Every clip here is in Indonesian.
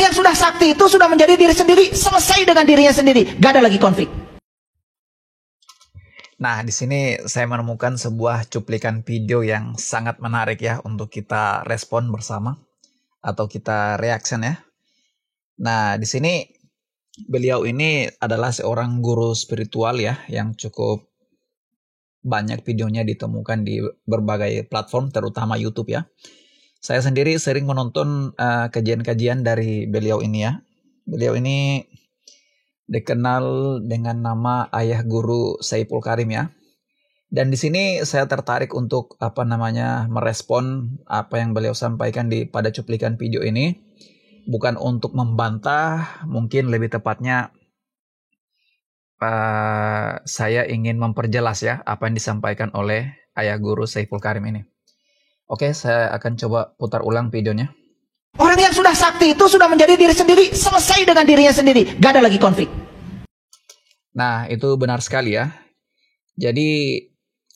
yang sudah sakti itu sudah menjadi diri sendiri, selesai dengan dirinya sendiri, gak ada lagi konflik. Nah, di sini saya menemukan sebuah cuplikan video yang sangat menarik ya untuk kita respon bersama atau kita reaction ya. Nah, di sini beliau ini adalah seorang guru spiritual ya yang cukup banyak videonya ditemukan di berbagai platform terutama YouTube ya. Saya sendiri sering menonton kajian-kajian dari beliau ini ya. Beliau ini dikenal dengan nama Ayah Guru Saiful Karim ya. Dan di sini saya tertarik untuk merespon apa yang beliau sampaikan pada cuplikan video ini. Bukan untuk membantah, mungkin lebih tepatnya saya ingin memperjelas ya apa yang disampaikan oleh Ayah Guru Saiful Karim ini. Oke, saya akan coba putar ulang videonya. Orang yang sudah sakti itu sudah menjadi diri sendiri, selesai dengan dirinya sendiri, gak ada lagi konflik. Nah, itu benar sekali ya. Jadi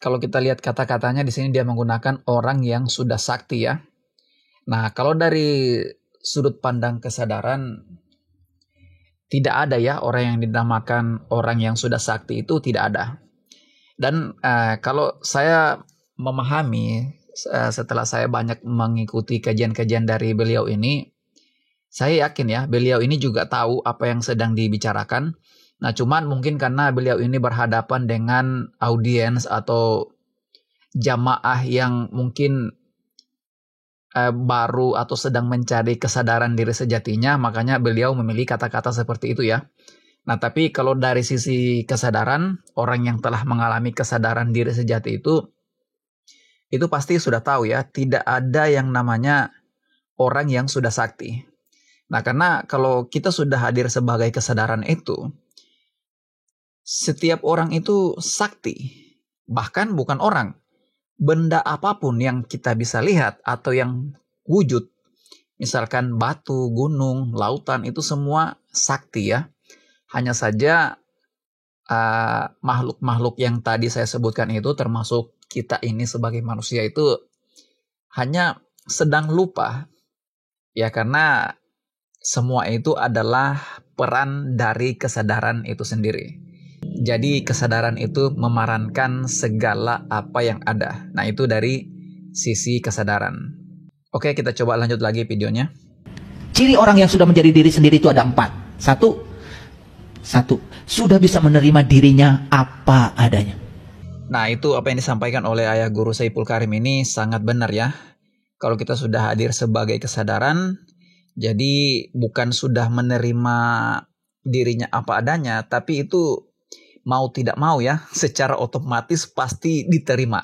kalau kita lihat kata-katanya di sini dia menggunakan orang yang sudah sakti ya. Nah, kalau dari sudut pandang kesadaran tidak ada ya orang yang dinamakan orang yang sudah sakti itu tidak ada. Dan kalau saya memahami setelah saya banyak mengikuti kajian-kajian dari beliau ini, saya yakin ya beliau ini juga tahu apa yang sedang dibicarakan. Nah, cuman mungkin karena beliau ini berhadapan dengan audiens atau jamaah yang mungkin baru atau sedang mencari kesadaran diri sejatinya, makanya beliau memilih kata-kata seperti itu ya. Nah, tapi kalau dari sisi kesadaran, orang yang telah mengalami kesadaran diri sejati itu pasti sudah tahu ya, tidak ada yang namanya orang yang sudah sakti. Nah, karena kalau kita sudah hadir sebagai kesadaran itu, setiap orang itu sakti. Bahkan bukan orang, benda apapun yang kita bisa lihat atau yang wujud, misalkan batu, gunung, lautan, itu semua sakti ya. Hanya saja makhluk-makhluk yang tadi saya sebutkan itu, termasuk kita ini sebagai manusia, itu hanya sedang lupa ya, karena semua itu adalah peran dari kesadaran itu sendiri. Jadi kesadaran itu memerankan segala apa yang ada. Nah, itu dari sisi kesadaran. Oke, kita coba lanjut lagi videonya. Ciri orang yang sudah menjadi diri sendiri itu ada 4. Satu, sudah bisa menerima dirinya apa adanya. Nah, itu apa yang disampaikan oleh Ayah Guru Saiful Karim ini sangat benar ya. Kalau kita sudah hadir sebagai kesadaran, jadi bukan sudah menerima dirinya apa adanya, tapi itu mau tidak mau ya, secara otomatis pasti diterima.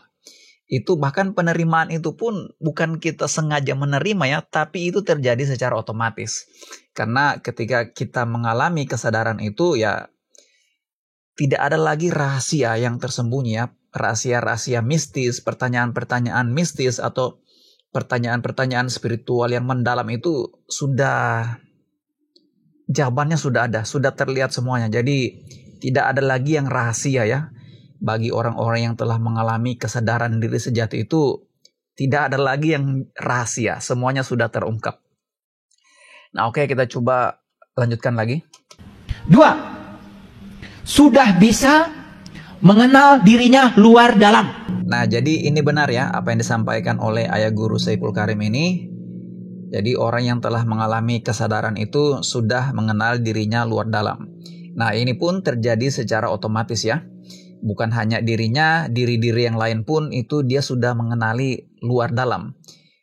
Itu bahkan penerimaan itu pun bukan kita sengaja menerima ya, tapi itu terjadi secara otomatis. Karena ketika kita mengalami kesadaran itu ya, tidak ada lagi rahasia yang tersembunyi ya, rahasia-rahasia mistis, pertanyaan-pertanyaan mistis atau pertanyaan-pertanyaan spiritual yang mendalam itu sudah, jawabannya sudah ada, sudah terlihat semuanya. Jadi tidak ada lagi yang rahasia ya. Bagi orang-orang yang telah mengalami kesadaran diri sejati itu, tidak ada lagi yang rahasia, semuanya sudah terungkap. Nah, oke, kita coba lanjutkan lagi. 2, sudah bisa mengenal dirinya luar dalam. Nah, jadi ini benar ya apa yang disampaikan oleh Ayah Guru Saiful Karim ini. Jadi orang yang telah mengalami kesadaran itu sudah mengenal dirinya luar dalam. Nah, ini pun terjadi secara otomatis ya. Bukan hanya dirinya, diri-diri yang lain pun itu dia sudah mengenali luar dalam.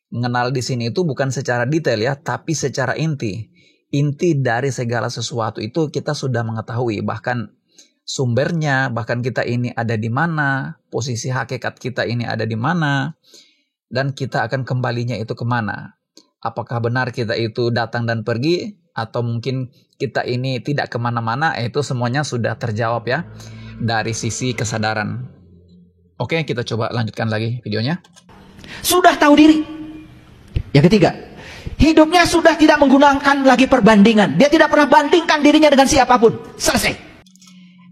Mengenal di sini itu bukan secara detail ya, tapi secara inti. Inti dari segala sesuatu itu kita sudah mengetahui, bahkan sumbernya, bahkan kita ini ada di mana, posisi hakikat kita ini ada di mana, dan kita akan kembalinya itu kemana. Apakah benar kita itu datang dan pergi, atau mungkin kita ini tidak kemana-mana, itu semuanya sudah terjawab ya dari sisi kesadaran. Oke, kita coba lanjutkan lagi videonya. Sudah tahu diri. Yang ketiga, hidupnya sudah tidak menggunakan lagi perbandingan. Dia tidak pernah bandingkan dirinya dengan siapapun. Selesai.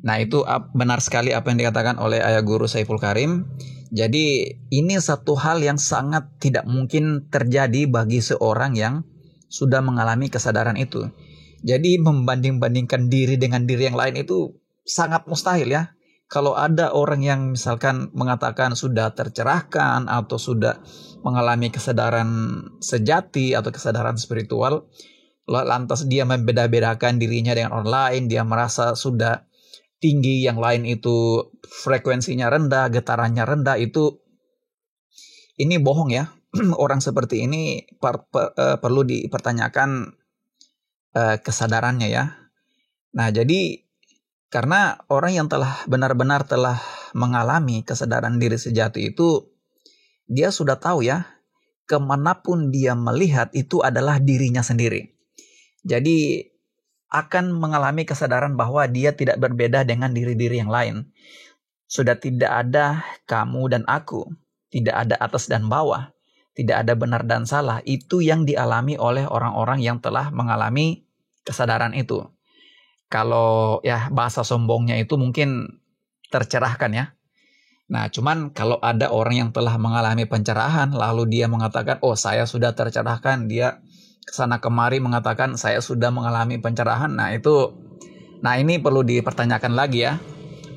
Nah, itu benar sekali apa yang dikatakan oleh Ayah Guru Saiful Karim. Jadi ini satu hal yang sangat tidak mungkin terjadi bagi seorang yang sudah mengalami kesadaran itu. Jadi membanding-bandingkan diri dengan diri yang lain itu sangat mustahil ya. Kalau ada orang yang misalkan mengatakan sudah tercerahkan atau sudah mengalami kesadaran sejati atau kesadaran spiritual, lantas dia membeda-bedakan dirinya dengan orang lain, dia merasa sudah tinggi, yang lain itu frekuensinya rendah, getarannya rendah, ini bohong ya. Orang seperti ini perlu dipertanyakan kesadarannya ya. Nah, jadi karena orang yang benar-benar telah mengalami kesadaran diri sejati itu, dia sudah tahu ya, kemanapun dia melihat itu adalah dirinya sendiri. Jadi akan mengalami kesadaran bahwa dia tidak berbeda dengan diri-diri yang lain. Sudah tidak ada kamu dan aku, tidak ada atas dan bawah, tidak ada benar dan salah. Itu yang dialami oleh orang-orang yang telah mengalami kesadaran itu. Kalau ya bahasa sombongnya itu mungkin tercerahkan ya. Nah, cuman kalau ada orang yang telah mengalami pencerahan, lalu dia mengatakan, oh saya sudah tercerahkan, dia kesana kemari mengatakan saya sudah mengalami pencerahan. Nah ini perlu dipertanyakan lagi ya,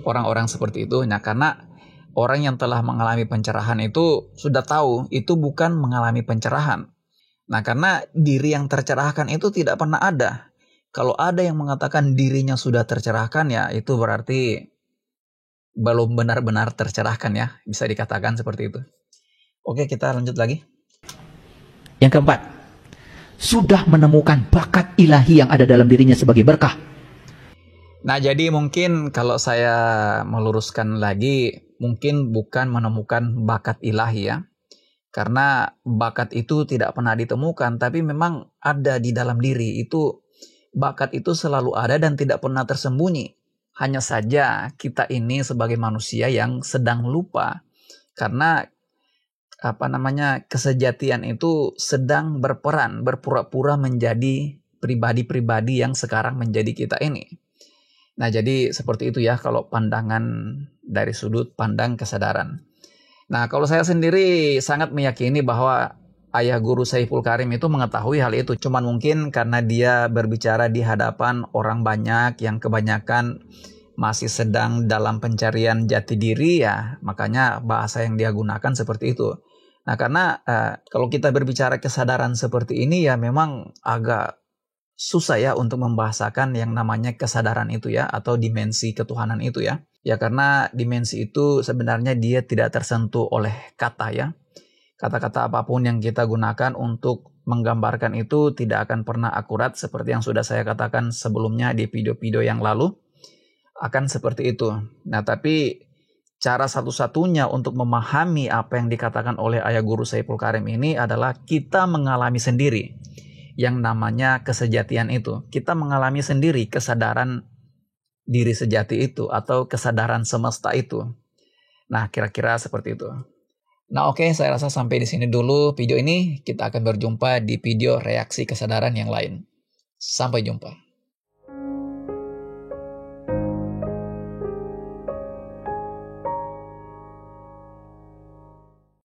orang-orang seperti itu. Nah, karena orang yang telah mengalami pencerahan itu sudah tahu itu bukan mengalami pencerahan. Nah, karena diri yang tercerahkan itu tidak pernah ada. Kalau ada yang mengatakan dirinya sudah tercerahkan, ya itu berarti belum benar-benar tercerahkan ya. Bisa dikatakan seperti itu. Oke, kita lanjut lagi. Yang keempat, sudah menemukan bakat ilahi yang ada dalam dirinya sebagai berkah. Nah, jadi mungkin kalau saya meluruskan lagi, mungkin bukan menemukan bakat ilahi ya. Karena bakat itu tidak pernah ditemukan, tapi memang ada di dalam diri. Bakat itu selalu ada dan tidak pernah tersembunyi. Hanya saja kita ini sebagai manusia yang sedang lupa. Karena kesejatian itu sedang berperan, berpura-pura menjadi pribadi-pribadi yang sekarang menjadi kita ini. Nah, jadi seperti itu ya kalau pandangan dari sudut pandang kesadaran. Nah, kalau saya sendiri sangat meyakini bahwa Ayah Guru Saiful Karim itu mengetahui hal itu. Cuman mungkin karena dia berbicara di hadapan orang banyak yang kebanyakan masih sedang dalam pencarian jati diri ya, makanya bahasa yang dia gunakan seperti itu. Nah, karena kalau kita berbicara kesadaran seperti ini ya memang agak susah ya untuk membahasakan yang namanya kesadaran itu ya, atau dimensi ketuhanan itu ya. Ya karena dimensi itu sebenarnya dia tidak tersentuh oleh kata ya. Kata-kata apapun yang kita gunakan untuk menggambarkan itu tidak akan pernah akurat seperti yang sudah saya katakan sebelumnya di video-video yang lalu. Akan seperti itu. Nah, tapi cara satu-satunya untuk memahami apa yang dikatakan oleh Ayah Guru Saiful Karim ini adalah kita mengalami sendiri yang namanya kesejatian itu. Kita mengalami sendiri kesadaran diri sejati itu atau kesadaran semesta itu. Nah, kira-kira seperti itu. Nah, oke, saya rasa sampai di sini dulu video ini. Kita akan berjumpa di video reaksi kesadaran yang lain. Sampai jumpa.